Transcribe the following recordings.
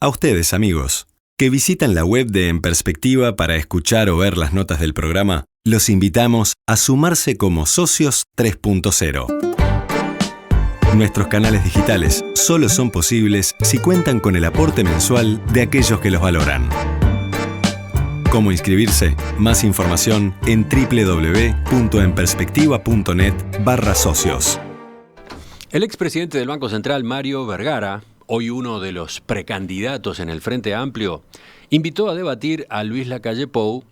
A ustedes, amigos, que visitan la web de En Perspectiva para escuchar o ver las notas del programa, los invitamos a sumarse como socios 3.0. Nuestros canales digitales solo son posibles si cuentan con el aporte mensual de aquellos que los valoran. ¿Cómo inscribirse? Más información en www.enperspectiva.net/socios. El expresidente del Banco Central, Mario Vergara, hoy uno de los precandidatos en el Frente Amplio, invitó a debatir a Luis Lacalle Pou,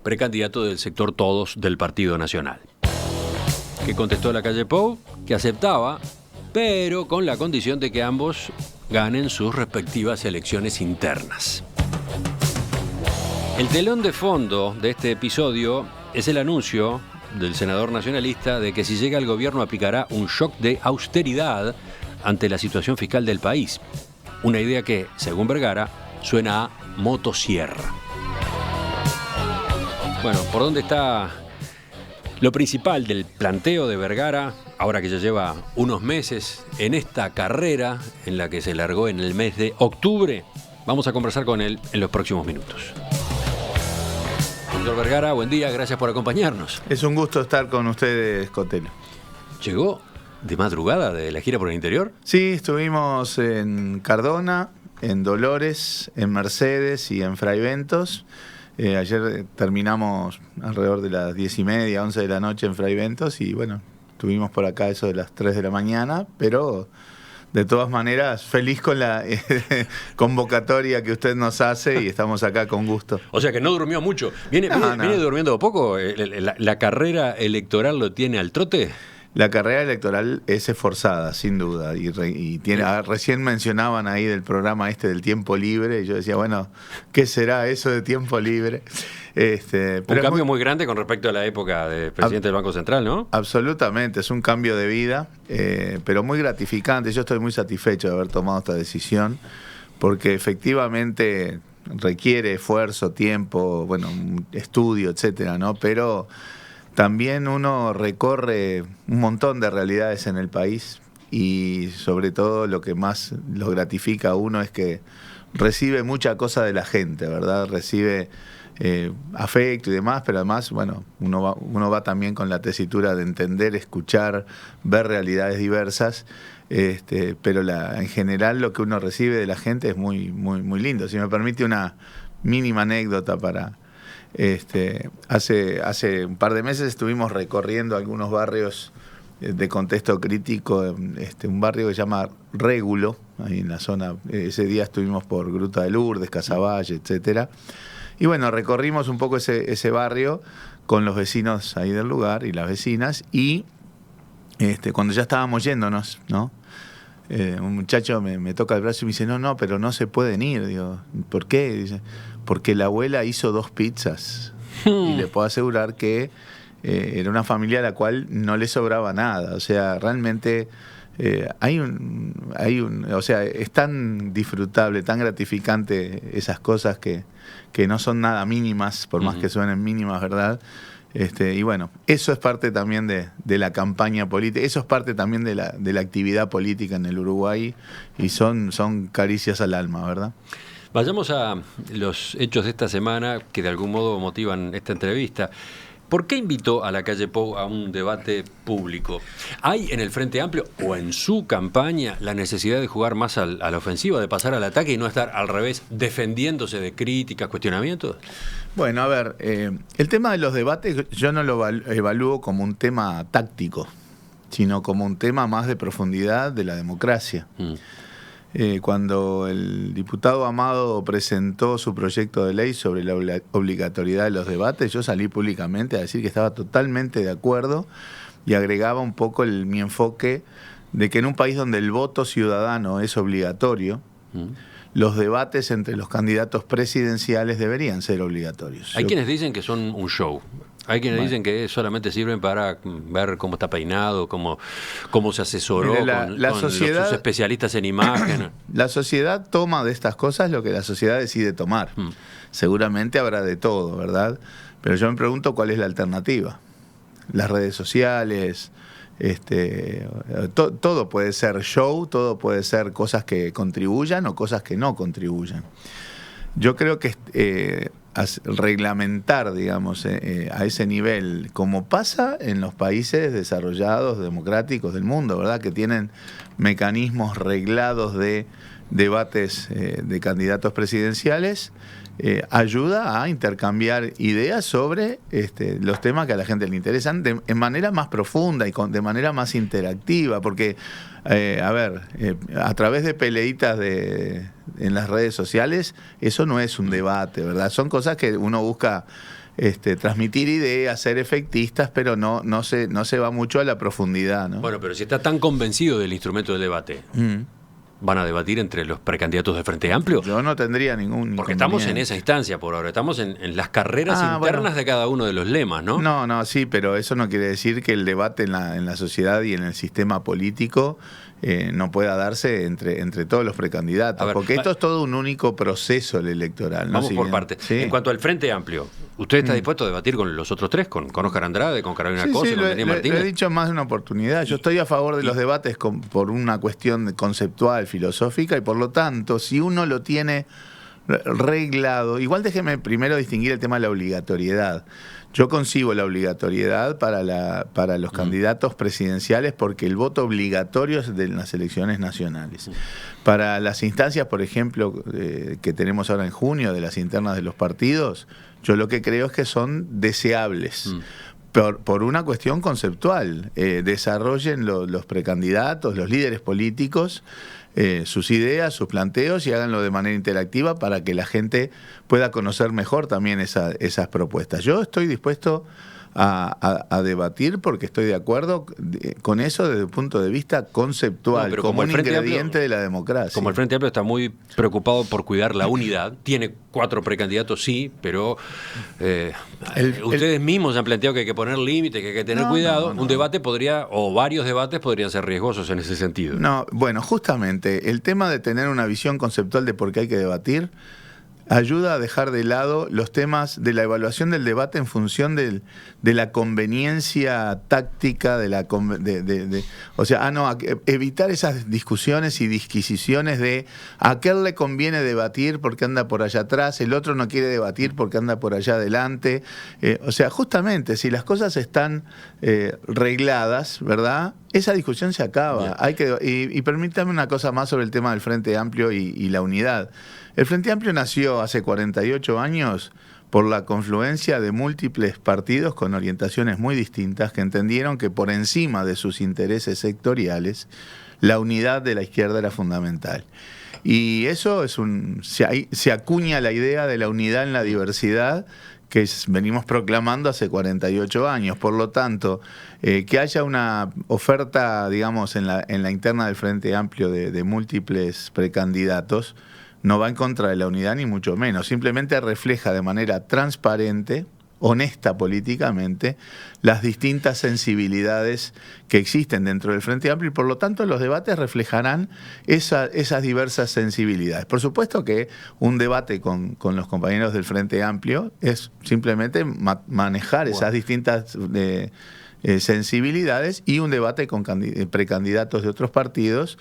precandidato del sector Todos del Partido Nacional. ¿Qué contestó Lacalle Pou? Que aceptaba, pero con la condición de que ambos ganen sus respectivas elecciones internas. El telón de fondo de este episodio es el anuncio del senador nacionalista de que si llega al gobierno aplicará un shock de austeridad ante la situación fiscal del país. Una idea que, según Vergara, suena a motosierra. Bueno, ¿por dónde está lo principal del planteo de Vergara, ahora que ya lleva unos meses en esta carrera en la que se largó en el mes de octubre? Vamos a conversar con él en los próximos minutos. Doctor Vergara, buen día, gracias por acompañarnos. Es un gusto estar con ustedes, Cotelo. ¿Llegó de madrugada de la gira por el interior? Sí, estuvimos en Cardona, en Dolores, en Mercedes y en Fraiventos. Ayer terminamos alrededor de las 10:30, 11 de la noche en Fraiventos y bueno, estuvimos por acá eso de las 3 de la mañana, pero de todas maneras feliz con la convocatoria que usted nos hace y estamos acá con gusto. O sea que no durmió mucho. ¿Viene durmiendo poco? ¿La carrera electoral lo tiene al trote? La carrera electoral es esforzada, sin duda, y tiene, recién mencionaban ahí del programa del tiempo libre, y yo decía, bueno, ¿qué será eso de tiempo libre? Pero un cambio muy grande con respecto a la época de presidente del Banco Central, ¿no? Absolutamente, es un cambio de vida, pero muy gratificante. Yo estoy muy satisfecho de haber tomado esta decisión, porque efectivamente requiere esfuerzo, tiempo, bueno, estudio, etcétera, ¿no? Pero también uno recorre un montón de realidades en el país y sobre todo lo que más lo gratifica a uno es que recibe mucha cosa de la gente, ¿verdad? Recibe afecto y demás, pero además, bueno, uno va también con la tesitura de entender, escuchar, ver realidades diversas, pero en general lo que uno recibe de la gente es muy, muy, muy lindo. Si me permite una mínima anécdota para... Hace un par de meses estuvimos recorriendo algunos barrios de contexto crítico, un barrio que se llama Régulo, ahí en la zona. Ese día estuvimos por Gruta de Lourdes, Casaballe, etcétera. Y bueno, recorrimos un poco ese barrio con los vecinos ahí del lugar y las vecinas. Y cuando ya estábamos yéndonos, ¿no? Un muchacho me toca el brazo y me dice, no, pero no se pueden ir. Digo, ¿por qué? Dice, porque la abuela hizo 2 pizzas y le puedo asegurar que era una familia a la cual no le sobraba nada. O sea, realmente o sea, es tan disfrutable, tan gratificante esas cosas que no son nada mínimas, por más que suenen mínimas, ¿verdad? Y bueno, eso es parte también de la campaña política, eso es parte también de la actividad política en el Uruguay y son caricias al alma, ¿verdad? Vayamos a los hechos de esta semana que de algún modo motivan esta entrevista. ¿Por qué invitó a Lacalle Pou a un debate público? ¿Hay en el Frente Amplio o en su campaña la necesidad de jugar más a la ofensiva, de pasar al ataque y no estar al revés, defendiéndose de críticas, cuestionamientos? Bueno, a ver, el tema de los debates yo no lo evalúo como un tema táctico, sino como un tema más de profundidad de la democracia. Cuando el diputado Amado presentó su proyecto de ley sobre la obligatoriedad de los debates, yo salí públicamente a decir que estaba totalmente de acuerdo y agregaba un poco mi enfoque de que en un país donde el voto ciudadano es obligatorio, los debates entre los candidatos presidenciales deberían ser obligatorios. Hay quienes dicen que son un show. Hay quienes dicen que solamente sirven para ver cómo está peinado, cómo se asesoró. Mire, con sus especialistas en imagen. La sociedad toma de estas cosas lo que la sociedad decide tomar. Seguramente habrá de todo, ¿verdad? Pero yo me pregunto cuál es la alternativa. Las redes sociales, todo puede ser show, todo puede ser cosas que contribuyan o cosas que no contribuyan. Yo creo que reglamentar, digamos, a ese nivel, como pasa en los países desarrollados, democráticos del mundo, ¿verdad? Que tienen mecanismos reglados de debates de candidatos presidenciales, ayuda a intercambiar ideas sobre los temas que a la gente le interesan en manera más profunda y de manera más interactiva, porque a través de peleitas en las redes sociales, eso no es un debate, ¿verdad? Son cosas que uno busca transmitir ideas, ser efectistas, pero no se va mucho a la profundidad, ¿no? Bueno, pero si está tan convencido del instrumento del debate, ¿van a debatir entre los precandidatos de Frente Amplio? Yo no tendría ningún Porque estamos en esa instancia por ahora, estamos en las carreras internas de cada uno de los lemas, ¿no? No, sí, pero eso no quiere decir que el debate en la sociedad y en el sistema político no pueda darse entre todos los precandidatos, porque esto es todo un único proceso el electoral, ¿no? Vamos por partes. ¿Sí? En cuanto al Frente Amplio, ¿usted está dispuesto a debatir con los otros tres? ¿Con Óscar Andrade, con Carolina Cose, con Daniel Martínez? Lo he dicho en más de una oportunidad. Yo estoy a favor de los debates por una cuestión conceptual, filosófica, y por lo tanto, si uno lo tiene reglado, igual déjeme primero distinguir el tema de la obligatoriedad. Yo concibo la obligatoriedad para los candidatos presidenciales porque el voto obligatorio es de las elecciones nacionales. Para las instancias, por ejemplo, que tenemos ahora en junio, de las internas de los partidos, yo lo que creo es que son deseables. Por una cuestión conceptual. Desarrollen los precandidatos, los líderes políticos, sus ideas, sus planteos, y háganlo de manera interactiva para que la gente pueda conocer mejor también esas propuestas. Yo estoy dispuesto a debatir porque estoy de acuerdo con eso desde el punto de vista conceptual, como un ingrediente de la democracia. Como el Frente Amplio está muy preocupado por cuidar la unidad, tiene 4 precandidatos, sí, pero ustedes mismos han planteado que hay que poner límites, que hay que tener cuidado. Un debate o varios debates podrían ser riesgosos en ese sentido. No, bueno, justamente el tema de tener una visión conceptual de por qué hay que debatir ayuda a dejar de lado los temas de la evaluación del debate en función de la conveniencia táctica, evitar esas discusiones y disquisiciones de a aquel le conviene debatir porque anda por allá atrás, el otro no quiere debatir porque anda por allá adelante. Justamente, si las cosas están regladas, ¿verdad?, esa discusión se acaba. Y permítame una cosa más sobre el tema del Frente Amplio y la unidad. El Frente Amplio nació hace 48 años por la confluencia de múltiples partidos con orientaciones muy distintas que entendieron que por encima de sus intereses sectoriales, la unidad de la izquierda era fundamental. Y eso se acuña la idea de la unidad en la diversidad que venimos proclamando hace 48 años. Por lo tanto, que haya una oferta, digamos, en la interna del Frente Amplio de múltiples precandidatos, no va en contra de la unidad ni mucho menos. Simplemente refleja de manera transparente, honesta políticamente, las distintas sensibilidades que existen dentro del Frente Amplio, y por lo tanto los debates reflejarán esas diversas sensibilidades. Por supuesto que un debate con los compañeros del Frente Amplio es simplemente manejar esas distintas sensibilidades, y un debate con precandidatos de otros partidos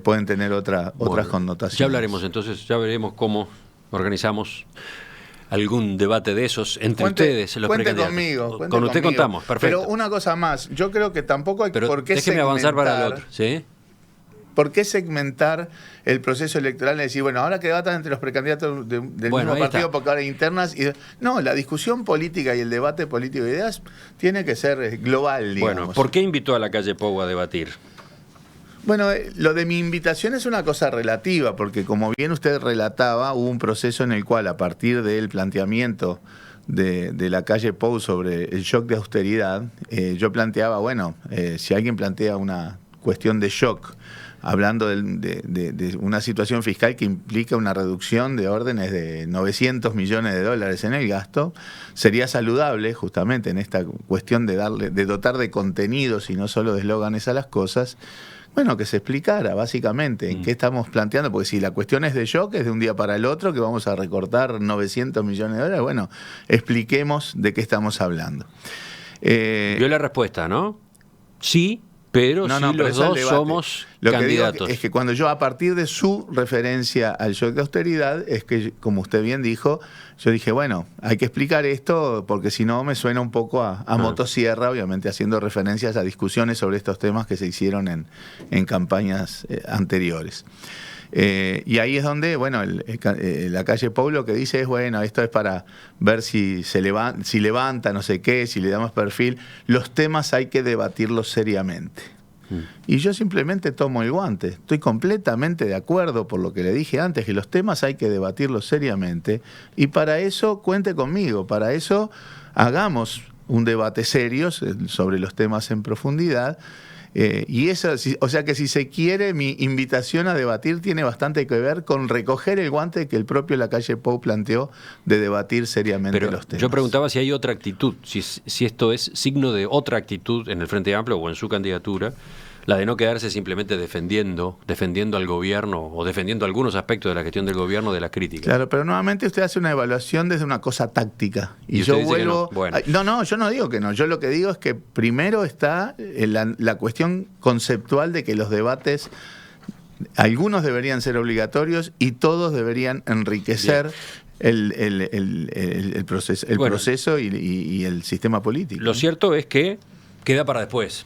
pueden tener otras connotaciones. Ya hablaremos entonces, ya veremos cómo organizamos algún debate de esos entre ustedes, los precandidatos. Con usted contamos, perfecto. Pero una cosa más, yo creo que tampoco hay por qué déjeme avanzar para el otro, ¿sí? ¿Por qué segmentar el proceso electoral y decir, bueno, ahora que debatan entre los precandidatos del mismo partido porque ahora hay internas? No, la discusión política y el debate político de ideas tiene que ser global, digamos. Bueno, ¿por qué invitó a la calle Pou a debatir? Bueno, lo de mi invitación es una cosa relativa, porque como bien usted relataba, hubo un proceso en el cual, a partir del planteamiento de la calle Pou sobre el shock de austeridad, yo planteaba, si alguien plantea una cuestión de shock, hablando de una situación fiscal que implica una reducción de órdenes de 900 millones de dólares en el gasto, sería saludable justamente en esta cuestión de dotar de contenidos y no solo de eslóganes a las cosas, que se explicara básicamente en qué estamos planteando, porque si la cuestión es de shock, es de un día para el otro que vamos a recortar 900 millones de dólares, expliquemos de qué estamos hablando. Vio la respuesta, ¿no? sí, pero No, sí no, pero los es el dos debate. somos Lo que digo candidatos. es que cuando yo, a partir de su referencia al shock de austeridad, es que, como usted bien dijo, yo dije, bueno, hay que explicar esto porque si no me suena un poco a motosierra, obviamente haciendo referencias a discusiones sobre estos temas que se hicieron en campañas anteriores. Y ahí es donde, bueno, la calle Pou lo que dice es, bueno, esto es para ver si levanta, no sé qué, si le damos perfil. Los temas hay que debatirlos seriamente. Y yo simplemente tomo el guante. Estoy completamente de acuerdo por lo que le dije antes, que los temas hay que debatirlos seriamente. Y para eso cuente conmigo, para eso hagamos un debate serio sobre los temas en profundidad. Y eso, o sea que si se quiere, mi invitación a debatir tiene bastante que ver con recoger el guante que el propio Lacalle Pou planteó de debatir seriamente los temas. Yo preguntaba si hay otra actitud, si esto es signo de otra actitud en el Frente Amplio o en su candidatura, la de no quedarse simplemente defendiendo al gobierno o defendiendo algunos aspectos de la gestión del gobierno de las críticas. Claro, pero nuevamente usted hace una evaluación desde una cosa táctica. Y usted yo dice vuelvo... que no. Bueno. No, yo no digo que no. Yo lo que digo es que primero está la cuestión conceptual de que los debates, algunos deberían ser obligatorios y todos deberían enriquecer el proceso y el sistema político. Lo cierto es que queda para después.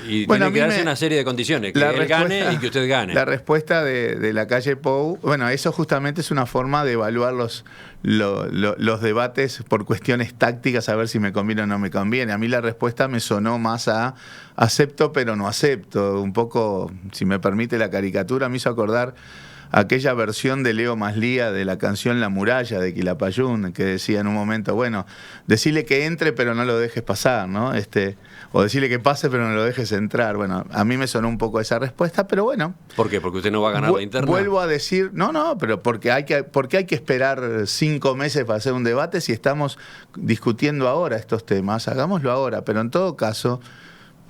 Y bueno, tiene que darse una serie de condiciones, que él gane y que usted gane. La respuesta de Lacalle Pou, bueno, eso justamente es una forma de evaluar los debates por cuestiones tácticas, a ver si me conviene o no me conviene. A mí la respuesta me sonó más a acepto pero no acepto. Un poco, si me permite la caricatura, me hizo acordar aquella versión de Leo Maslía de la canción La Muralla de Quilapayún, que decía en un momento, bueno, decile que entre pero no lo dejes pasar, ¿no? O decirle que pase pero no lo dejes entrar. Bueno, a mí me sonó un poco esa respuesta, pero bueno. ¿Por qué? ¿Porque usted no va a ganar la interna? Vuelvo a decir, no, pero porque hay que esperar 5 meses para hacer un debate si estamos discutiendo ahora estos temas. Hagámoslo ahora, pero en todo caso,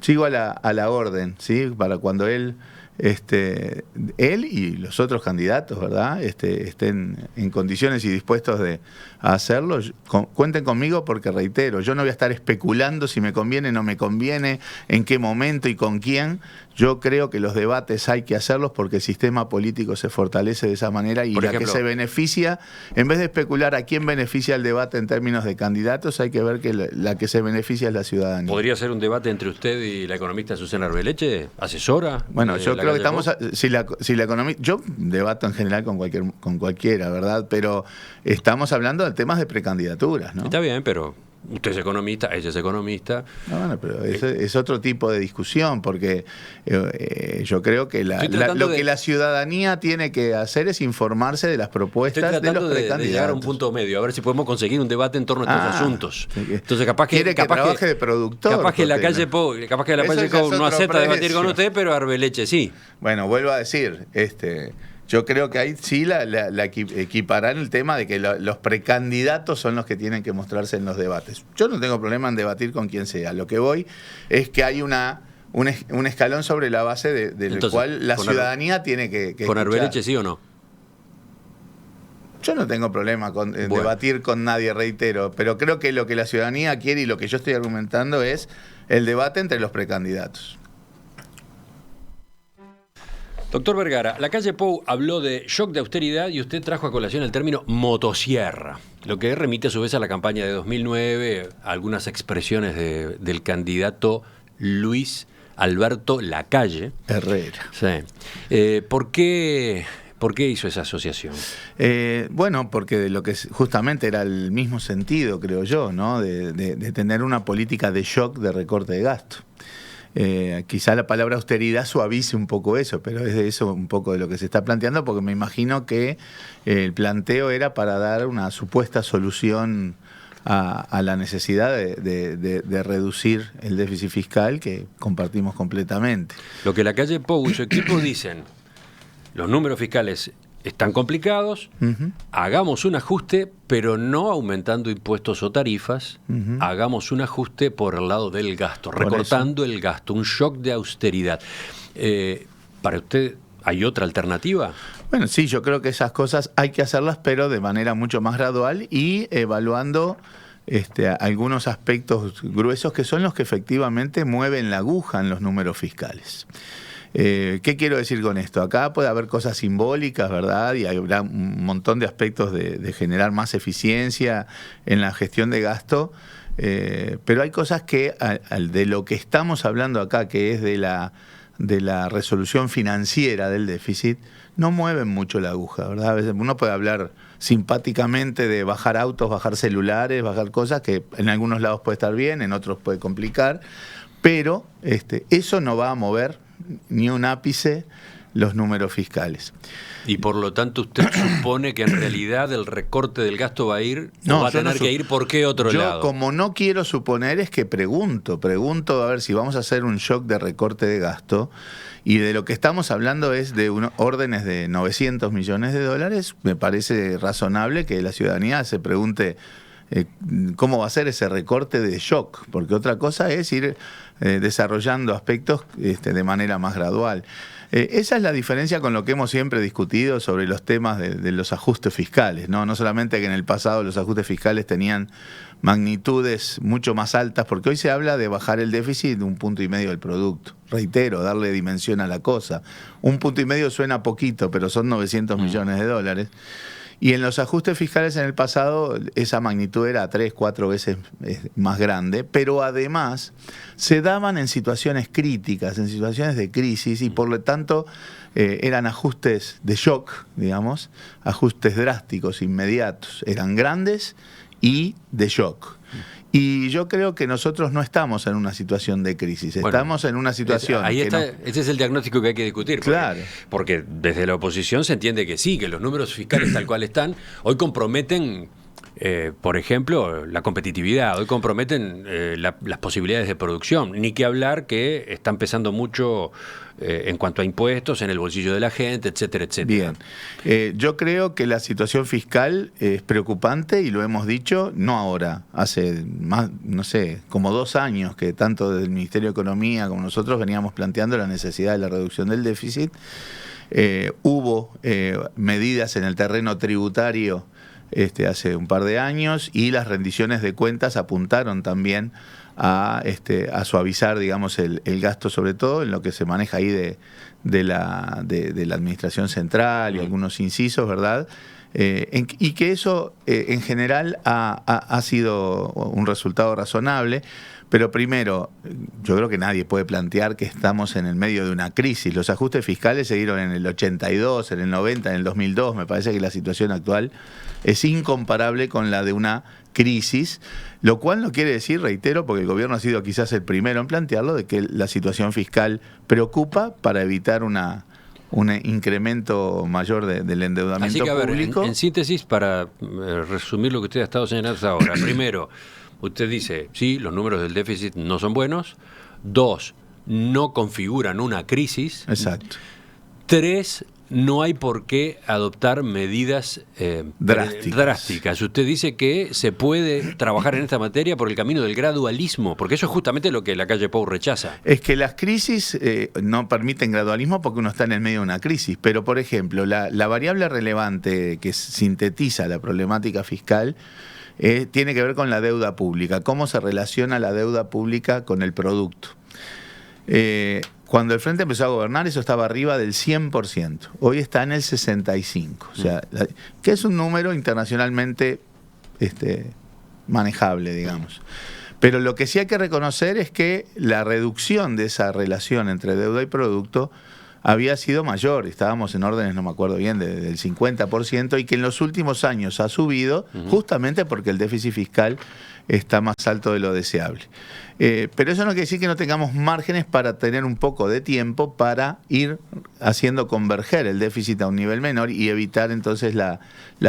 sigo a la orden, ¿sí? Para cuando él y los otros candidatos, ¿verdad? Estén en condiciones y dispuestos a hacerlo, cuenten conmigo porque, reitero, yo no voy a estar especulando si me conviene, no me conviene, en qué momento y con quién. Yo creo que los debates hay que hacerlos porque el sistema político se fortalece de esa manera y que se beneficia, en vez de especular a quién beneficia el debate en términos de candidatos, hay que ver que la que se beneficia es la ciudadanía. ¿Podría ser un debate entre usted y la economista Susana Arbeleche, asesora? Bueno, yo creo que estamos... Si la economía... Yo debato en general con cualquiera, ¿verdad? Pero estamos hablando de temas de precandidaturas, ¿no? Está bien, pero... Usted es economista, ella es economista. No, bueno, pero es otro tipo de discusión, porque yo creo que lo que la ciudadanía tiene que hacer es informarse de las propuestas de los precandidatos. De llegar a un punto medio, a ver si podemos conseguir un debate en torno a estos asuntos. Entonces, capaz que trabaje de productor. Capaz que Lacalle Pou no acepta debatir con usted, pero Arbeleche sí. Bueno, vuelvo a decir, yo creo que ahí sí la equiparar el tema de que los precandidatos son los que tienen que mostrarse en los debates. Yo no tengo problema en debatir con quien sea. Lo que voy es que hay un escalón sobre la base del cual la ciudadanía tiene que ¿Con Arbeleche sí o no? Yo no tengo problema en debatir con nadie, reitero, pero creo que lo que la ciudadanía quiere y lo que yo estoy argumentando es el debate entre los precandidatos. Doctor Vergara, Lacalle Pou habló de shock de austeridad y usted trajo a colación el término motosierra, lo que remite a su vez a la campaña de 2009, a algunas expresiones del candidato Luis Alberto Lacalle Herrera. Sí. ¿Por qué hizo esa asociación? Bueno, porque de lo que justamente era el mismo sentido, creo yo, ¿no? De tener una política de shock de recorte de gasto. Quizá la palabra austeridad suavice un poco eso, pero es de eso un poco de lo que se está planteando, porque me imagino que el planteo era para dar una supuesta solución a la necesidad de reducir el déficit fiscal que compartimos completamente. Lo que Lacalle Pou y su equipo dicen, los números fiscales están complicados, hagamos un ajuste, pero no aumentando impuestos o tarifas, hagamos un ajuste por el lado del gasto, recortando el gasto, un shock de austeridad. ¿Para usted hay otra alternativa? Bueno, sí, yo creo que esas cosas hay que hacerlas, pero de manera mucho más gradual y evaluando algunos aspectos gruesos que son los que efectivamente mueven la aguja en los números fiscales. ¿Qué quiero decir con esto? Acá puede haber cosas simbólicas, ¿verdad? Y habrá un montón de aspectos de generar más eficiencia en la gestión de gasto, pero hay cosas que de lo que estamos hablando acá, que es de la resolución financiera del déficit, no mueven mucho la aguja, ¿verdad? A veces uno puede hablar simpáticamente de bajar autos, bajar celulares, bajar cosas que en algunos lados puede estar bien, en otros puede complicar, pero eso no va a mover ni un ápice los números fiscales. Y por lo tanto usted supone que en realidad el recorte del gasto va a ir, no, va a tener que ir por qué otro lado. Yo como no quiero suponer es que pregunto a ver si vamos a hacer un shock de recorte de gasto, y de lo que estamos hablando es de órdenes de 900 millones de dólares. Me parece razonable que la ciudadanía se pregunte cómo va a ser ese recorte de shock, porque otra cosa es ir desarrollando aspectos de manera más gradual. Esa es la diferencia con lo que hemos siempre discutido sobre los temas de los ajustes fiscales, ¿no? No solamente que en el pasado los ajustes fiscales tenían magnitudes mucho más altas, porque hoy se habla de bajar el déficit de 1,5 puntos del producto. Reitero, darle dimensión a la cosa. 1,5 puntos suena poquito, pero son 900 millones de dólares. Y en los ajustes fiscales en el pasado esa magnitud era 3, 4 veces más grande, pero además se daban en situaciones críticas, en situaciones de crisis, y por lo tanto eran ajustes de shock, digamos, ajustes drásticos, inmediatos, eran grandes y de shock. Y yo creo que nosotros no estamos en una situación de crisis, estamos en una situación... Ahí está, ese es el diagnóstico que hay que discutir. Claro. Porque desde la oposición se entiende que sí, que los números fiscales tal cual están, hoy comprometen, por ejemplo, la competitividad, hoy comprometen las posibilidades de producción, ni que hablar que están pesando mucho en cuanto a impuestos en el bolsillo de la gente, etcétera, etcétera. Bien, yo creo que la situación fiscal es preocupante y lo hemos dicho, no ahora, hace más, no sé, como 2 años que tanto desde el Ministerio de Economía como nosotros veníamos planteando la necesidad de la reducción del déficit. Hubo medidas en el terreno tributario hace un par de años, y las rendiciones de cuentas apuntaron también a suavizar, digamos, el gasto, sobre todo en lo que se maneja ahí de la administración central y algunos incisos, ¿verdad? Y que eso en general ha sido un resultado razonable. Pero primero, yo creo que nadie puede plantear que estamos en el medio de una crisis. Los ajustes fiscales se dieron en el 82, en el 90, en el 2002. Me parece que la situación actual es incomparable con la de una crisis, lo cual no quiere decir, reitero, porque el gobierno ha sido quizás el primero en plantearlo, de que la situación fiscal preocupa para evitar un incremento mayor del endeudamiento público. En síntesis, para resumir lo que usted ha estado señalando hasta ahora. Primero, usted dice, sí, los números del déficit no son buenos. 2, no configuran una crisis. Exacto. 3, no hay por qué adoptar medidas drásticas. Usted dice que se puede trabajar en esta materia por el camino del gradualismo, porque eso es justamente lo que la calle Pou rechaza. Es que las crisis no permiten gradualismo porque uno está en el medio de una crisis, pero por ejemplo, la variable relevante que sintetiza la problemática fiscal tiene que ver con la deuda pública, cómo se relaciona la deuda pública con el producto. Cuando el Frente empezó a gobernar, eso estaba arriba del 100%. Hoy está en el 65%. O sea, que es un número internacionalmente manejable, digamos. Pero lo que sí hay que reconocer es que la reducción de esa relación entre deuda y producto había sido mayor. Estábamos en órdenes, no me acuerdo bien, del 50%, y que en los últimos años ha subido justamente porque el déficit fiscal está más alto de lo deseable. Pero eso no quiere decir que no tengamos márgenes para tener un poco de tiempo para ir haciendo converger el déficit a un nivel menor y evitar entonces la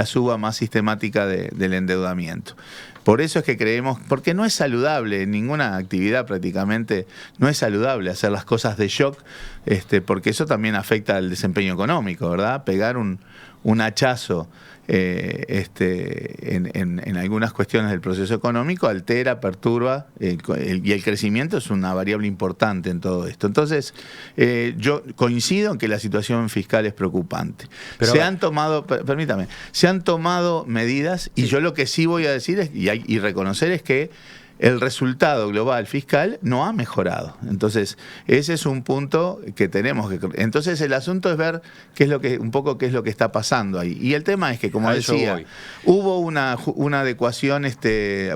suba más sistemática del endeudamiento. Por eso es que creemos, porque no es saludable, en ninguna actividad prácticamente, no es saludable hacer las cosas de shock, porque eso también afecta al desempeño económico, ¿verdad? Pegar un un hachazo en algunas cuestiones del proceso económico, altera, perturba, y el crecimiento es una variable importante en todo esto. Entonces, yo coincido en que la situación fiscal es preocupante. Pero se han tomado medidas, y Sí. yo lo que sí voy a decir y reconocer es que el resultado global fiscal no ha mejorado. Entonces, ese es un punto que tenemos que... Entonces, el asunto es ver qué es lo que está pasando ahí. Y el tema es que, como A eso decía, voy. hubo una adecuación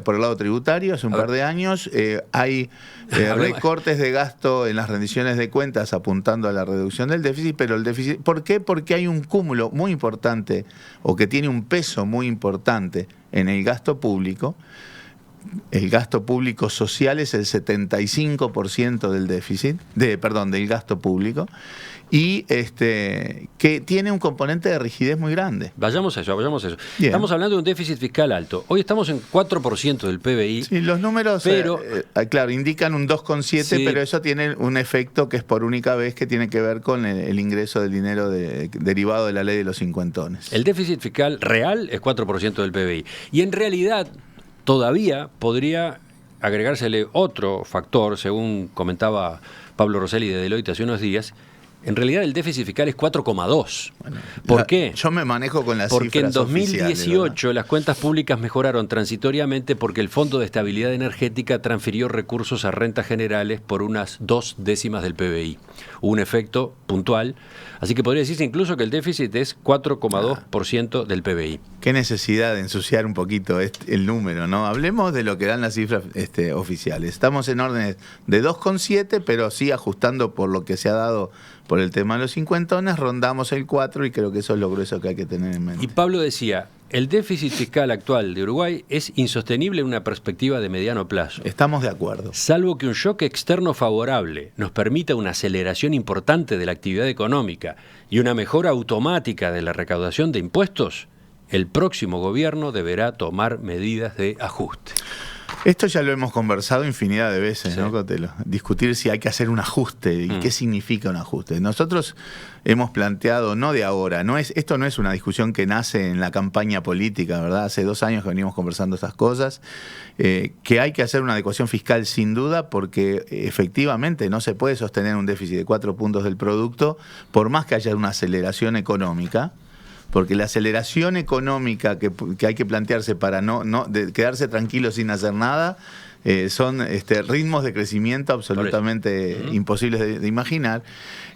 por el lado tributario hace un par de años. Hay Hablemos- recortes de gasto en las rendiciones de cuentas apuntando a la reducción del déficit, pero el déficit... ¿Por qué? Porque hay un cúmulo muy importante, o que tiene un peso muy importante en el gasto público. El gasto público social es el 75% del del gasto público, y que tiene un componente de rigidez muy grande. Vayamos a eso. Bien. Estamos hablando de un déficit fiscal alto. Hoy estamos en 4% del PBI. Sí, los números, Pero- claro, indican un 2,7, Sí. pero eso tiene un efecto que es por única vez, que tiene que ver con el ingreso del dinero derivado de la ley de los cincuentones. El déficit fiscal real es 4% del PBI. Y en realidad todavía podría agregársele otro factor, según comentaba Pablo Rosselli de Deloitte hace unos días. En realidad el déficit fiscal es 4,2. ¿Por qué? Yo me manejo con las Porque en cifras oficiales, 2018 las cuentas públicas mejoraron transitoriamente porque el Fondo de Estabilidad Energética transfirió recursos a rentas generales por unas 0,2 del PBI. Hubo un efecto puntual, así que podría decirse incluso que el déficit es 4,2% del PBI. Qué necesidad de ensuciar un poquito el número, ¿no? Hablemos de lo que dan las cifras oficiales. Estamos en órdenes de 2,7, pero sí ajustando por lo que se ha dado por el tema de los cincuentones, rondamos el 4, y creo que eso es lo grueso que hay que tener en mente. Y Pablo decía, el déficit fiscal actual de Uruguay es insostenible en una perspectiva de mediano plazo. Estamos de acuerdo. Salvo que un shock externo favorable nos permita una aceleración importante de la actividad económica y una mejora automática de la recaudación de impuestos, el próximo gobierno deberá tomar medidas de ajuste. Esto ya lo hemos conversado infinidad de veces, Sí. ¿no, Cotelo? Discutir si hay que hacer un ajuste y qué significa un ajuste. Nosotros hemos planteado, no de ahora, esto no es una discusión que nace en la campaña política, ¿verdad? Hace 2 años que venimos conversando estas cosas, que hay que hacer una adecuación fiscal sin duda, porque efectivamente no se puede sostener un déficit de 4 puntos del producto por más que haya una aceleración económica. Porque la aceleración económica que hay que plantearse para de quedarse tranquilo sin hacer nada, son ritmos de crecimiento absolutamente imposibles de imaginar.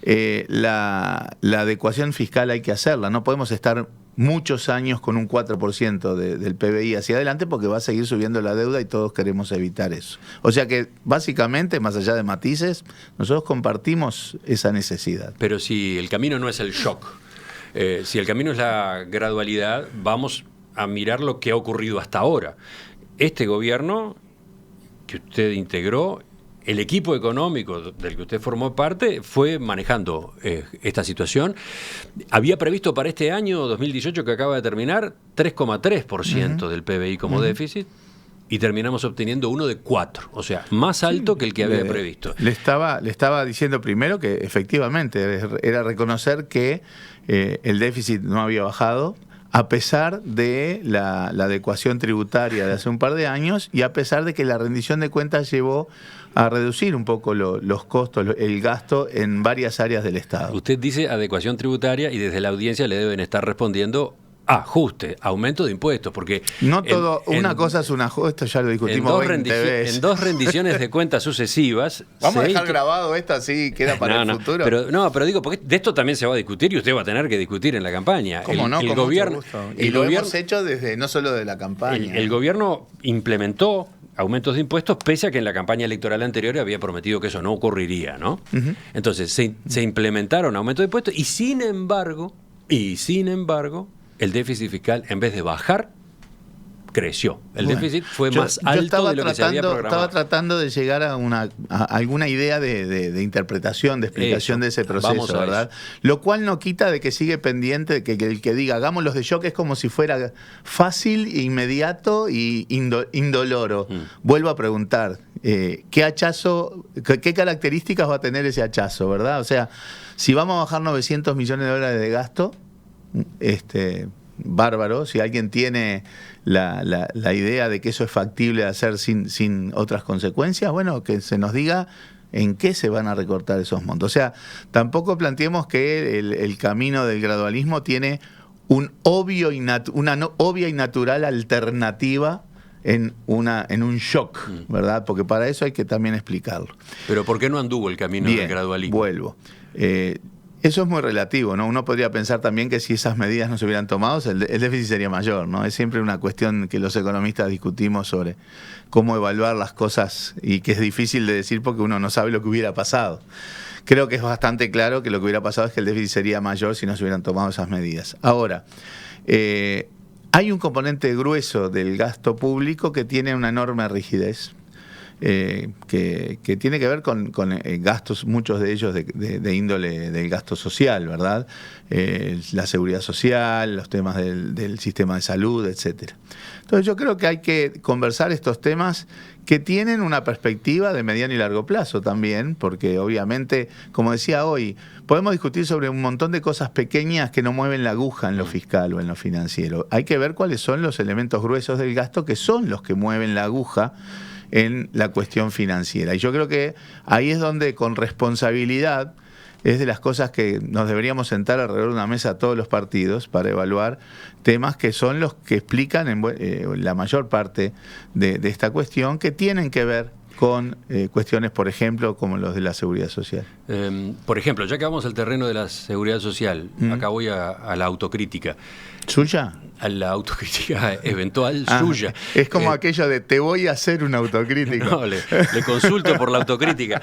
La adecuación fiscal hay que hacerla, no podemos estar muchos años con un 4% del PBI hacia adelante, porque va a seguir subiendo la deuda y todos queremos evitar eso. O sea que básicamente, más allá de matices, nosotros compartimos esa necesidad. Pero si el camino no es el shock, si el camino es la gradualidad, vamos a mirar lo que ha ocurrido hasta ahora. Este gobierno que usted integró, el equipo económico del que usted formó parte, fue manejando esta situación. Había previsto para este año 2018 que acaba de terminar 3,3% del PBI como déficit, y terminamos obteniendo uno de 4, o sea, más alto que el que había previsto. Le estaba diciendo primero que efectivamente era reconocer que el déficit no había bajado, a pesar de la adecuación tributaria de hace un par de años, y a pesar de que la rendición de cuentas llevó a reducir un poco los costos, el gasto en varias áreas del Estado. Usted dice adecuación tributaria y desde la audiencia le deben estar respondiendo ajuste, aumento de impuestos, porque... No todo, una cosa es un ajuste, ya lo discutimos 20 veces. En 2 rendiciones de cuentas sucesivas... Vamos a dejar grabado esto así, queda para el futuro. Pero digo, porque de esto también se va a discutir y usted va a tener que discutir en la campaña. ¿Cómo no? El Con gobierno, mucho gusto. el Y lo gobierno, hemos hecho desde no solo de la campaña. el gobierno implementó aumentos de impuestos, pese a que en la campaña electoral anterior había prometido que eso no ocurriría, ¿no? Entonces, se implementaron aumentos de impuestos y sin embargo, el déficit fiscal, en vez de bajar, creció. El déficit fue más alto de lo que se había programado. Estaba tratando de llegar a alguna idea de interpretación, de explicación de ese proceso, ¿verdad? Lo cual no quita de que sigue pendiente, que el que diga hagamos los de shock es como si fuera fácil, inmediato y indoloro. Vuelvo a preguntar, ¿qué hachazo, qué características va a tener ese hachazo, verdad? O sea, si vamos a bajar $900 millones de gasto, bárbaro. Si alguien tiene la idea de que eso es factible de hacer sin otras consecuencias, bueno, que se nos diga en qué se van a recortar esos montos. O sea, tampoco planteemos que el camino del gradualismo tiene una obvia y natural alternativa en un shock, ¿verdad? Porque para eso hay que también explicarlo. Pero ¿por qué no anduvo el camino del gradualismo? Vuelvo. Eso es muy relativo, ¿no? Uno podría pensar también que si esas medidas no se hubieran tomado, el déficit sería mayor, ¿no? Es siempre una cuestión que los economistas discutimos sobre cómo evaluar las cosas y que es difícil de decir porque uno no sabe lo que hubiera pasado. Creo que es bastante claro que lo que hubiera pasado es que el déficit sería mayor si no se hubieran tomado esas medidas. Ahora, hay un componente grueso del gasto público que tiene una enorme rigidez. Que tiene que ver con gastos, muchos de ellos de índole del gasto social, ¿verdad? La seguridad social, los temas del sistema de salud, etcétera. Entonces yo creo que hay que conversar estos temas que tienen una perspectiva de mediano y largo plazo también, porque obviamente, como decía hoy, podemos discutir sobre un montón de cosas pequeñas que no mueven la aguja en lo fiscal o en lo financiero. Hay que ver cuáles son los elementos gruesos del gasto que son los que mueven la aguja en la cuestión financiera. Y yo creo que ahí es donde con responsabilidad es de las cosas que nos deberíamos sentar alrededor de una mesa todos los partidos para evaluar temas que son los que explican la mayor parte de esta cuestión, que tienen que ver con cuestiones, por ejemplo, como los de la seguridad social. Por ejemplo, ya que vamos al terreno de la seguridad social, acá voy a la autocrítica. ¿Suya? A la autocrítica eventual suya. Es como aquello de te voy a hacer una autocrítica. No, le consulto por la autocrítica.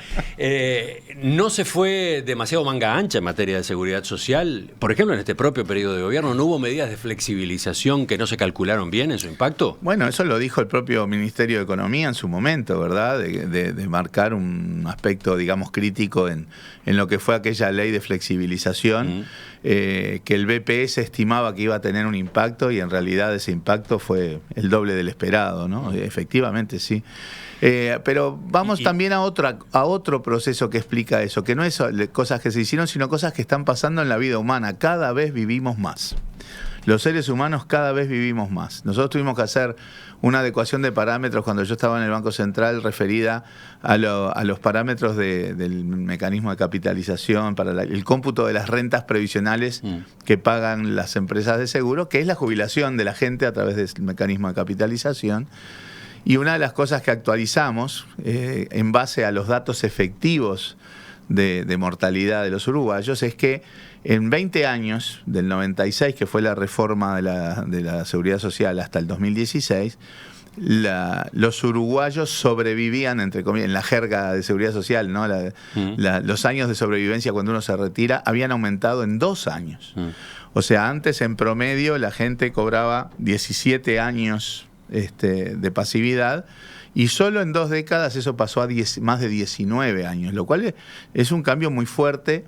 ¿No se fue demasiado manga ancha en materia de seguridad social? Por ejemplo, en este propio periodo de gobierno, ¿no hubo medidas de flexibilización que no se calcularon bien en su impacto? Bueno, eso lo dijo el propio Ministerio de Economía en su momento, ¿verdad? De marcar un aspecto, digamos, crítico en lo que fue aquella ley de flexibilización, que el BPS estimaba que iba a tener un impacto y en realidad ese impacto fue el doble del esperado, ¿no? Efectivamente, sí. Pero vamos también a otro proceso que explica eso, que no es cosas que se hicieron, sino cosas que están pasando en la vida humana. Cada vez vivimos más. Los seres humanos cada vez vivimos más. Nosotros tuvimos que hacer una adecuación de parámetros cuando yo estaba en el Banco Central referida a los parámetros del mecanismo de capitalización para el cómputo de las rentas previsionales que pagan las empresas de seguro, que es la jubilación de la gente a través del mecanismo de capitalización. Y una de las cosas que actualizamos en base a los datos efectivos de mortalidad de los uruguayos es que en 20 años, del 96, que fue la reforma de la seguridad social, hasta el 2016, los uruguayos sobrevivían, entre comillas, en la jerga de seguridad social, ¿no? Los años de sobrevivencia cuando uno se retira habían aumentado en 2 años. O sea, antes en promedio la gente cobraba 17 años de pasividad, y solo en 2 décadas eso pasó a más de 19 años, lo cual es un cambio muy fuerte,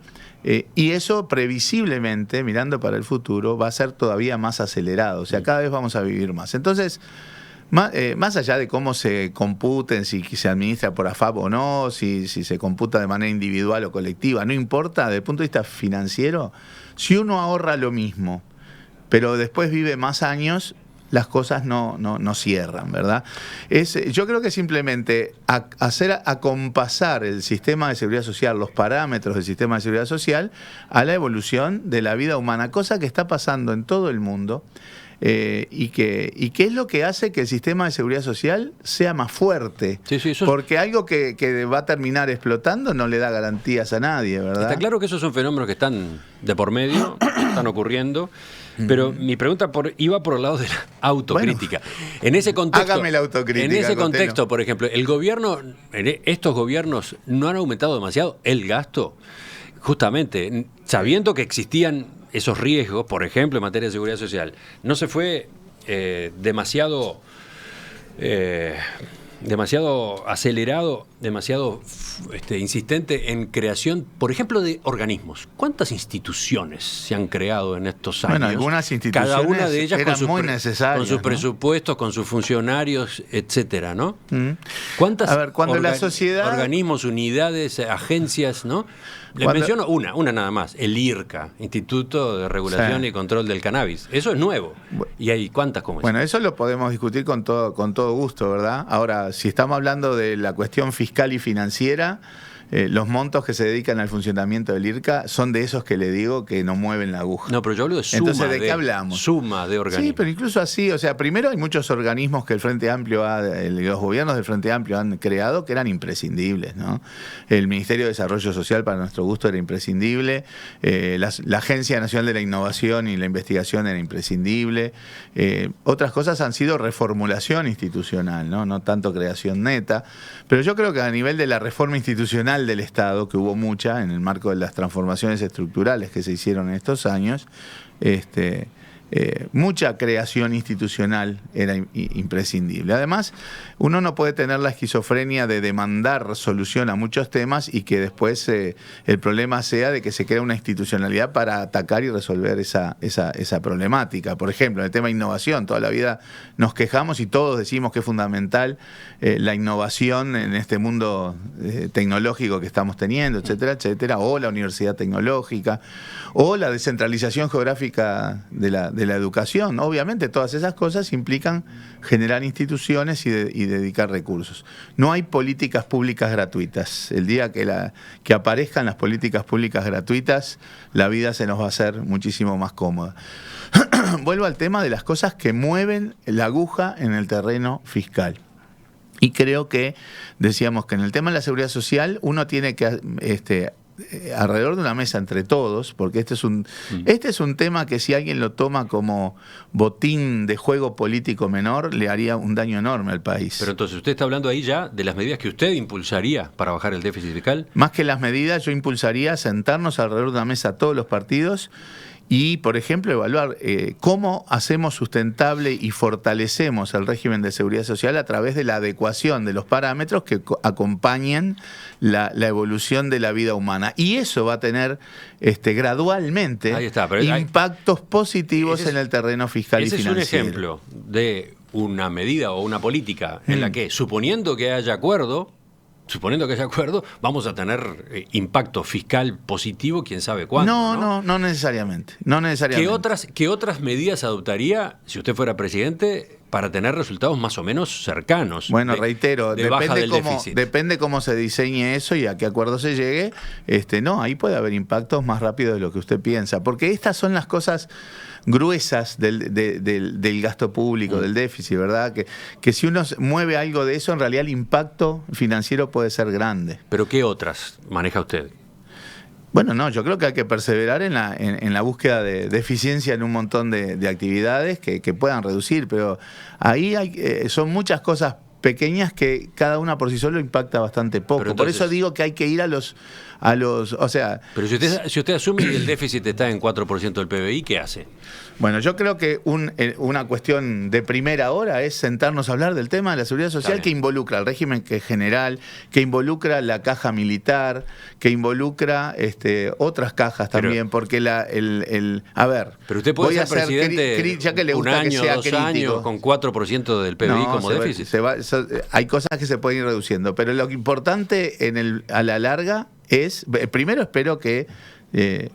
y eso previsiblemente, mirando para el futuro, va a ser todavía más acelerado. O sea, cada vez vamos a vivir más. Entonces, más allá de cómo se computen, si se administra por AFAP o no, si se computa de manera individual o colectiva, no importa, desde el punto de vista financiero, si uno ahorra lo mismo, pero después vive más años, las cosas no cierran, ¿verdad? Yo creo que simplemente acompasar el sistema de seguridad social, los parámetros del sistema de seguridad social, a la evolución de la vida humana, cosa que está pasando en todo el mundo, y que es lo que hace que el sistema de seguridad social sea más fuerte. Sí, eso porque algo que va a terminar explotando no le da garantías a nadie, ¿verdad? Está claro que esos son fenómenos que están de por medio, están ocurriendo. Pero mi pregunta iba por el lado de la autocrítica. Bueno, en ese contexto, hágame la autocrítica. En ese contexto, por ejemplo, estos gobiernos no han aumentado demasiado el gasto, justamente sabiendo que existían esos riesgos, por ejemplo, en materia de seguridad social. No se fue demasiado acelerado demasiado insistente en creación, por ejemplo, de organismos. ¿Cuántas instituciones se han creado en estos años? Bueno, algunas instituciones cada una de ellas eran muy necesarias, con sus ¿no? presupuestos, con sus funcionarios, etcétera, ¿no? Mm. ¿Cuántas A ver, cuando la sociedad... organismos, unidades, agencias, ¿no? Les menciono una nada más, el IRCA, Instituto de Regulación y Control del Cannabis. Eso es nuevo. ¿Y hay cuántas como Bueno, eso lo podemos discutir con todo gusto, ¿verdad? Ahora, si estamos hablando de la cuestión fiscal y financiera, los montos que se dedican al funcionamiento del IRCA son de esos que le digo que no mueven la aguja. No, pero yo hablo de suma. Entonces, ¿de qué hablamos? Suma de organismos. Sí, pero incluso así, o sea, primero hay muchos organismos que el Frente Amplio los gobiernos del Frente Amplio han creado que eran imprescindibles, ¿no? El Ministerio de Desarrollo Social, para nuestro gusto, era imprescindible. La Agencia Nacional de la Innovación y la Investigación era imprescindible. Otras cosas han sido reformulación institucional, ¿no? No tanto creación neta. Pero yo creo que a nivel de la reforma institucional del Estado, que hubo mucha en el marco de las transformaciones estructurales que se hicieron en estos años, mucha creación institucional era imprescindible. Además, uno no puede tener la esquizofrenia de demandar solución a muchos temas y que después el problema sea de que se crea una institucionalidad para atacar y resolver esa problemática. Por ejemplo, en el tema de innovación, toda la vida nos quejamos y todos decimos que es fundamental la innovación en este mundo tecnológico que estamos teniendo, etcétera, etcétera, o la universidad tecnológica, o la descentralización geográfica de la educación. Obviamente todas esas cosas implican generar instituciones y dedicar recursos. No hay políticas públicas gratuitas. El día que aparezcan las políticas públicas gratuitas, la vida se nos va a hacer muchísimo más cómoda. Vuelvo al tema de las cosas que mueven la aguja en el terreno fiscal. Y creo que, decíamos que en el tema de la seguridad social uno tiene que alrededor de una mesa entre todos, porque este es un tema que si alguien lo toma como botín de juego político menor, le haría un daño enorme al país. Pero entonces usted está hablando ahí ya de las medidas que usted impulsaría para bajar el déficit fiscal. Más que las medidas, yo impulsaría sentarnos alrededor de una mesa todos los partidos y, por ejemplo, evaluar cómo hacemos sustentable y fortalecemos el régimen de seguridad social a través de la adecuación de los parámetros que acompañen la evolución de la vida humana. Y eso va a tener gradualmente impactos positivos en el terreno fiscal y financiero. Ese es un ejemplo de una medida o una política en la que, suponiendo que haya acuerdo, vamos a tener impacto fiscal positivo, quién sabe cuándo. No necesariamente. ¿Qué otras medidas adoptaría, si usted fuera presidente, para tener resultados más o menos cercanos? Bueno, reitero, depende cómo se diseñe eso y a qué acuerdo se llegue. Ahí puede haber impactos más rápidos de lo que usted piensa, porque estas son las cosas gruesas del gasto público, del déficit, ¿verdad? Que si uno mueve algo de eso, en realidad el impacto financiero puede ser grande. ¿Pero qué otras maneja usted? Bueno, yo creo que hay que perseverar en la búsqueda de eficiencia en un montón de actividades que puedan reducir, pero ahí son muchas cosas pequeñas que cada una por sí solo impacta bastante poco. Entonces, por eso digo que hay que ir a los o sea... Pero si usted asume que el déficit está en 4% del PBI, ¿qué hace? Bueno, yo creo que una cuestión de primera hora es sentarnos a hablar del tema de la seguridad social que involucra al régimen general, que involucra la caja militar, que involucra otras cajas también, porque a ver... Pero usted puede ser presidente ya que le gusta un año, que sea 2 crítico, años con 4% del PBI como déficit. Hay cosas que se pueden ir reduciendo, pero lo importante a la larga es, primero espero que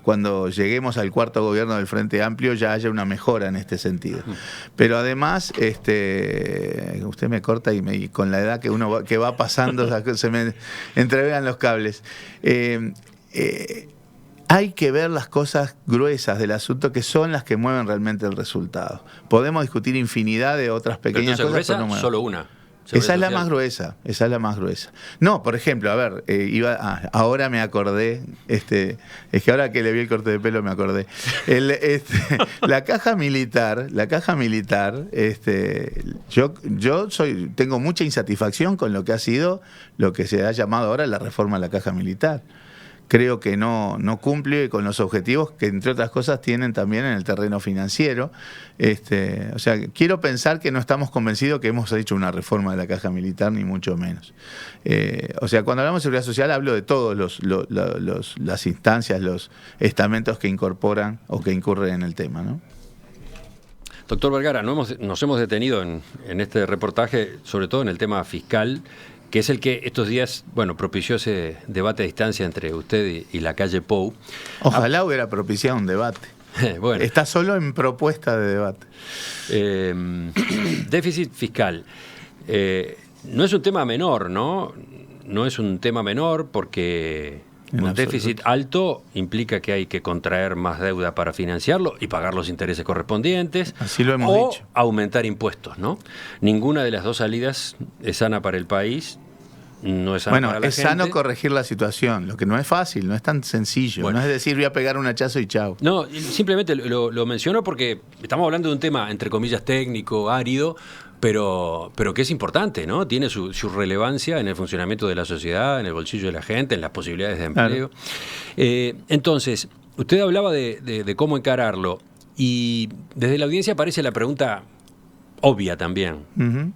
cuando lleguemos al cuarto gobierno del Frente Amplio ya haya una mejora en este sentido. Pero además, usted me corta y con la edad que va pasando se me entrevean los cables. Hay que ver las cosas gruesas del asunto que son las que mueven realmente el resultado. Podemos discutir infinidad de otras pequeñas cosas. Pero no solo una. Esa es la más gruesa, No, por ejemplo, a ver, ahora me acordé, es que ahora que le vi el corte de pelo me acordé. La caja militar, yo tengo mucha insatisfacción con lo que ha sido, lo que se ha llamado ahora la reforma de la caja militar. creo que no cumple con los objetivos que, entre otras cosas, tienen también en el terreno financiero. O sea, quiero pensar que no estamos convencidos que hemos hecho una reforma de la caja militar, ni mucho menos. O sea, cuando hablamos de seguridad social, hablo de todos las instancias, los estamentos que incorporan o que incurren en el tema, ¿no? Doctor Vergara, nos hemos detenido en este reportaje, sobre todo en el tema fiscal, que es el que estos días, propició ese debate a distancia entre usted y la calle Pou. Ojalá hubiera propiciado un debate. Bueno. Está solo en propuesta de debate. Déficit fiscal. No es un tema menor, ¿no? No es un tema menor porque un déficit alto implica que hay que contraer más deuda para financiarlo y pagar los intereses correspondientes. Así lo hemos dicho. Aumentar impuestos, ¿no? Ninguna de las dos salidas es sana para el país. No es sana para la gente. Sano corregir la situación, lo que no es fácil, no es tan sencillo. No es decir, voy a pegar un hachazo y chao. No, simplemente lo menciono porque estamos hablando de un tema, entre comillas, técnico, árido, pero que es importante, ¿no? Tiene su relevancia en el funcionamiento de la sociedad, en el bolsillo de la gente, en las posibilidades de empleo. Claro. Entonces, usted hablaba de cómo encararlo y desde la audiencia aparece la pregunta obvia también. Uh-huh.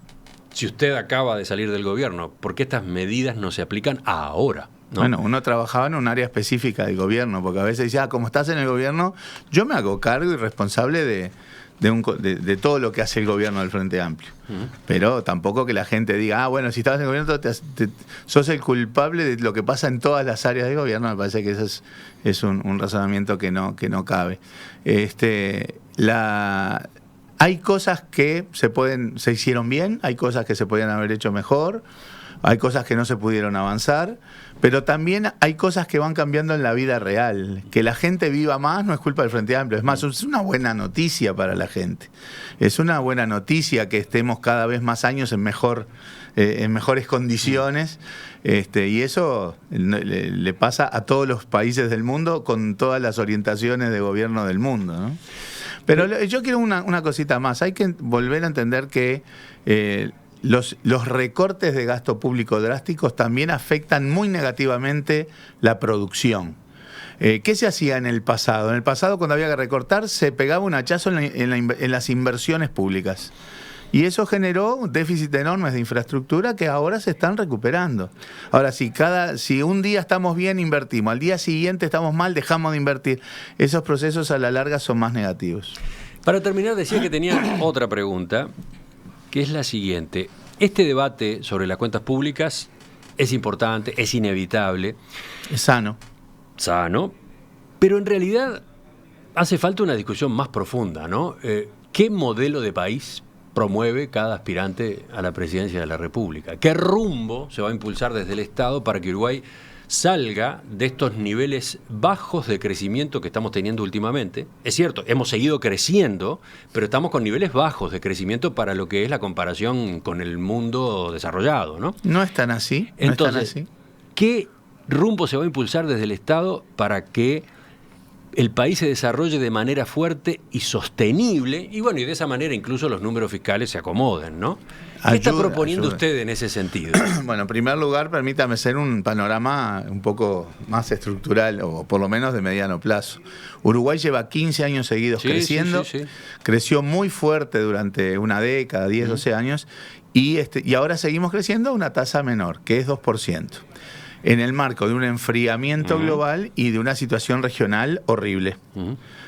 Si usted acaba de salir del gobierno, ¿por qué estas medidas no se aplican ahora? ¿No? Bueno, uno trabajaba en un área específica del gobierno, porque a veces decía, como estás en el gobierno, yo me hago cargo y responsable de todo lo que hace el gobierno del Frente Amplio. Uh-huh. Pero tampoco que la gente diga, bueno, si estabas en el gobierno sos el culpable de lo que pasa en todas las áreas del gobierno. Me parece que ese es un razonamiento que no cabe. Hay cosas que se hicieron bien, hay cosas que se podían haber hecho mejor, hay cosas que no se pudieron avanzar, pero también hay cosas que van cambiando en la vida real. Que la gente viva más no es culpa del Frente Amplio, es más, es una buena noticia para la gente. Es una buena noticia que estemos cada vez más años en mejores condiciones, y eso le pasa a todos los países del mundo con todas las orientaciones de gobierno del mundo, ¿no? Pero yo quiero una cosita más. Hay que volver a entender que los recortes de gasto público drásticos también afectan muy negativamente la producción. ¿Qué se hacía en el pasado? En el pasado, cuando había que recortar, se pegaba un hachazo en las inversiones públicas. Y eso generó un déficit enorme de infraestructura que ahora se están recuperando. Ahora, si un día estamos bien, invertimos. Al día siguiente estamos mal, dejamos de invertir. Esos procesos a la larga son más negativos. Para terminar, decía que tenía otra pregunta, que es la siguiente. Este debate sobre las cuentas públicas es importante, es inevitable. Es sano. Sano. Pero en realidad hace falta una discusión más profunda, ¿no? ¿Qué modelo de país promueve cada aspirante a la presidencia de la República? ¿Qué rumbo se va a impulsar desde el Estado para que Uruguay salga de estos niveles bajos de crecimiento que estamos teniendo últimamente? Es cierto, hemos seguido creciendo, pero estamos con niveles bajos de crecimiento para lo que es la comparación con el mundo desarrollado, ¿no? No es tan así. Entonces, ¿qué rumbo se va a impulsar desde el Estado para que el país se desarrolle de manera fuerte y sostenible, y de esa manera incluso los números fiscales se acomoden, ¿no? ¿Qué está proponiendo usted en ese sentido? Bueno, en primer lugar, permítame hacer un panorama un poco más estructural, o por lo menos de mediano plazo. Uruguay lleva 15 años seguidos creciendo, sí. Creció muy fuerte durante una década, 10, 12 años, y ahora seguimos creciendo a una tasa menor, que es 2%. En el marco de un enfriamiento global y de una situación regional horrible.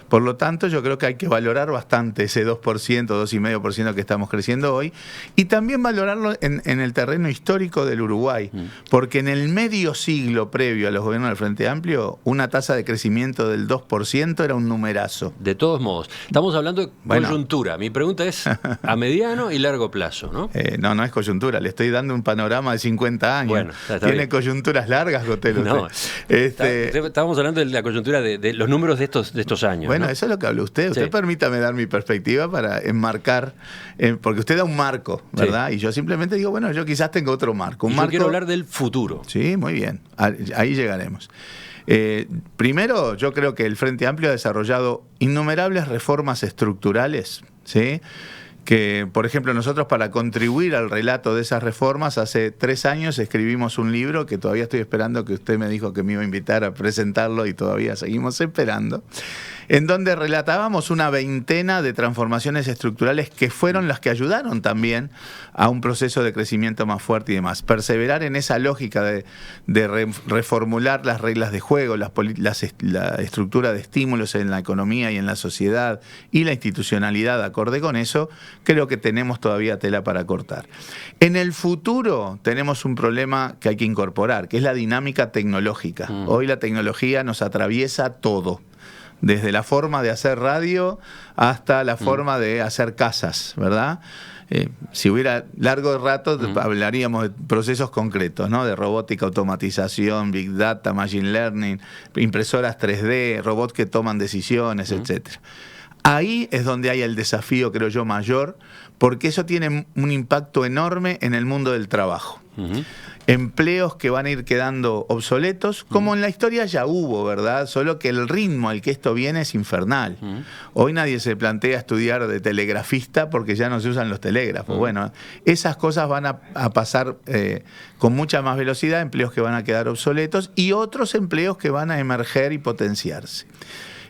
Por lo tanto, yo creo que hay que valorar bastante ese 2%, 2,5% que estamos creciendo hoy, y también valorarlo en el terreno histórico del Uruguay, porque en el medio siglo previo a los gobiernos del Frente Amplio, una tasa de crecimiento del 2% era un numerazo. De todos modos, estamos hablando de coyuntura. Mi pregunta es a mediano y largo plazo, ¿no? No es coyuntura, le estoy dando un panorama de 50 años. Bueno, está Tiene coyunturas largas, Gotelo. No, estábamos hablando de la coyuntura de los números de estos años. Bueno, eso es lo que habló usted. Usted permítame dar mi perspectiva para enmarcar, porque usted da un marco, ¿verdad? Sí. Y yo simplemente digo, yo quizás tengo otro marco. Yo quiero hablar del futuro. Sí, muy bien. Ahí llegaremos. Primero, yo creo que el Frente Amplio ha desarrollado innumerables reformas estructurales, ¿sí?, que, por ejemplo, nosotros para contribuir al relato de esas reformas, hace 3 años escribimos un libro que todavía estoy esperando, que usted me dijo que me iba a invitar a presentarlo y todavía seguimos esperando, en donde relatábamos una veintena de transformaciones estructurales que fueron las que ayudaron también a un proceso de crecimiento más fuerte y demás. Perseverar en esa lógica de reformular las reglas de juego, la estructura de estímulos en la economía y en la sociedad y la institucionalidad acorde con eso, creo que tenemos todavía tela para cortar. En el futuro tenemos un problema que hay que incorporar, que es la dinámica tecnológica. Hoy la tecnología nos atraviesa todo. Desde la forma de hacer radio hasta la forma de hacer casas, ¿verdad? Si hubiera largo rato, hablaríamos de procesos concretos, ¿no? De robótica, automatización, big data, machine learning, impresoras 3D, robots que toman decisiones, etcétera. Ahí es donde hay el desafío, creo yo, mayor, porque eso tiene un impacto enorme en el mundo del trabajo. Empleos que van a ir quedando obsoletos, como en la historia ya hubo, ¿verdad? Solo que el ritmo al que esto viene es infernal. Hoy nadie se plantea estudiar de telegrafista porque ya no se usan los telégrafos. Bueno, esas cosas van a pasar con mucha más velocidad, empleos que van a quedar obsoletos y otros empleos que van a emerger y potenciarse.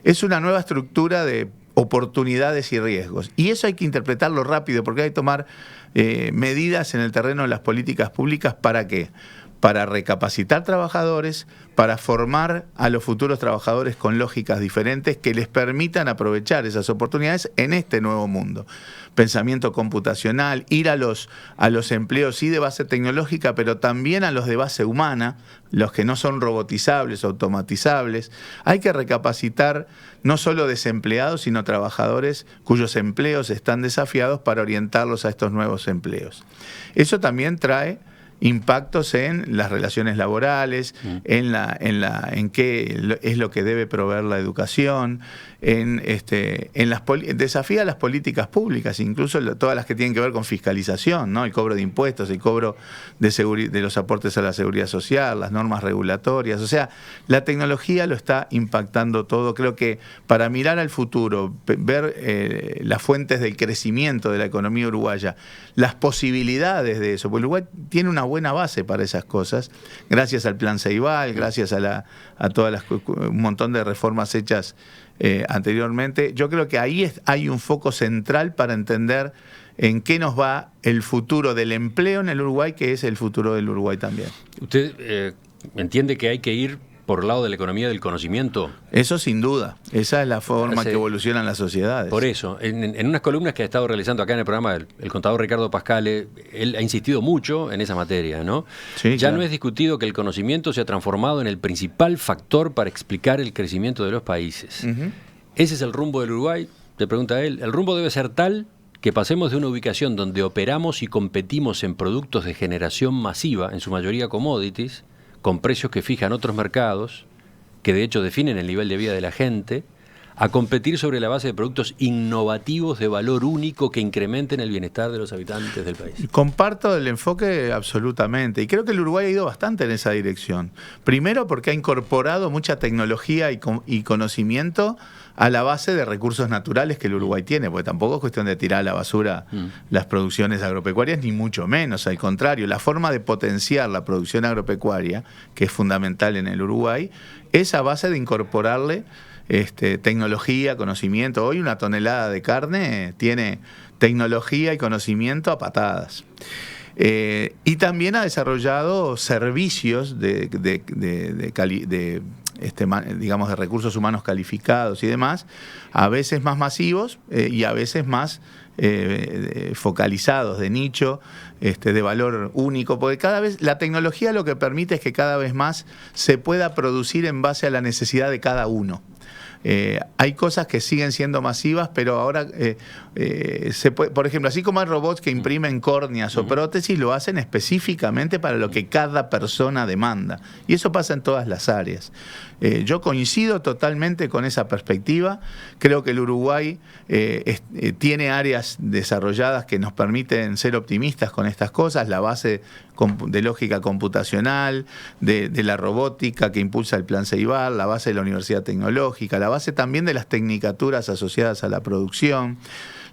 Es una nueva estructura de oportunidades y riesgos. Y eso hay que interpretarlo rápido porque hay que tomar medidas en el terreno de las políticas públicas. ¿Para qué? Para recapacitar trabajadores, para formar a los futuros trabajadores con lógicas diferentes que les permitan aprovechar esas oportunidades en este nuevo mundo. Pensamiento computacional, ir a los empleos sí de base tecnológica, pero también a los de base humana, los que no son robotizables, automatizables. Hay que recapacitar no solo desempleados, sino trabajadores cuyos empleos están desafiados para orientarlos a estos nuevos empleos. Eso también trae impactos en las relaciones laborales, en qué es lo que debe proveer la educación, desafía las políticas públicas, incluso todas las que tienen que ver con fiscalización, ¿no? El cobro de impuestos, el cobro de los aportes a la seguridad social, las normas regulatorias. O sea, la tecnología lo está impactando todo. Creo que para mirar al futuro, ver las fuentes del crecimiento de la economía uruguaya, las posibilidades de eso, porque Uruguay tiene una buena base para esas cosas, gracias al Plan Ceibal, gracias a todas un montón de reformas hechas anteriormente. Yo creo que ahí hay un foco central para entender en qué nos va el futuro del empleo en el Uruguay, que es el futuro del Uruguay también. ¿Usted entiende que hay que ir por el lado de la economía del conocimiento? Eso sin duda. Esa es la forma que evolucionan las sociedades. Por eso, en unas columnas que ha estado realizando acá en el programa, el contador Ricardo Pascale, él ha insistido mucho en esa materia, ¿no? Sí, ya claro. No es discutido que el conocimiento se ha transformado en el principal factor para explicar el crecimiento de los países. ¿Ese es el rumbo del Uruguay? Le pregunta él. El rumbo debe ser tal que pasemos de una ubicación donde operamos y competimos en productos de generación masiva, en su mayoría commodities, con precios que fijan otros mercados, que de hecho definen el nivel de vida de la gente, a competir sobre la base de productos innovativos de valor único que incrementen el bienestar de los habitantes del país. Comparto el enfoque absolutamente, y creo que el Uruguay ha ido bastante en esa dirección. Primero porque ha incorporado mucha tecnología y conocimiento a la base de recursos naturales que el Uruguay tiene, porque tampoco es cuestión de tirar a la basura las producciones agropecuarias, ni mucho menos, al contrario, la forma de potenciar la producción agropecuaria, que es fundamental en el Uruguay, es a base de incorporarle tecnología, conocimiento. Hoy una tonelada de carne tiene tecnología y conocimiento a patadas. Y también ha desarrollado servicios digamos de recursos humanos calificados y demás, a veces más masivos y a veces más focalizados, de nicho, de valor único, porque cada vez la tecnología lo que permite es que cada vez más se pueda producir en base a la necesidad de cada uno. Hay cosas que siguen siendo masivas, pero ahora se puede, por ejemplo, así como hay robots que imprimen córneas o prótesis, lo hacen específicamente para lo que cada persona demanda. Y eso pasa en todas las áreas. Yo coincido totalmente con esa perspectiva. Creo que el Uruguay tiene áreas desarrolladas que nos permiten ser optimistas con estas cosas. La base de lógica computacional, de la robótica que impulsa el Plan Ceibal, la base de la Universidad Tecnológica, la base también de las tecnicaturas asociadas a la producción,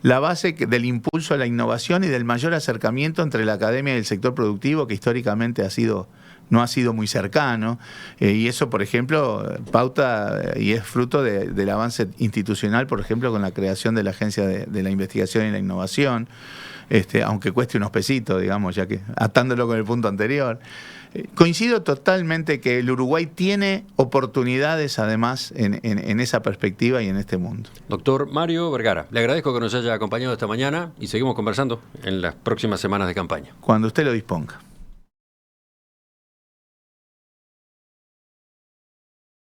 la base del impulso a la innovación y del mayor acercamiento entre la academia y el sector productivo, que históricamente no ha sido muy cercano, y eso, por ejemplo, pauta y es fruto del avance institucional, por ejemplo, con la creación de la Agencia de la Investigación y la Innovación, aunque cueste unos pesitos, digamos, ya que atándolo con el punto anterior. Coincido totalmente que el Uruguay tiene oportunidades, además, en esa perspectiva y en este mundo. Doctor Mario Vergara, le agradezco que nos haya acompañado esta mañana y seguimos conversando en las próximas semanas de campaña. Cuando usted lo disponga.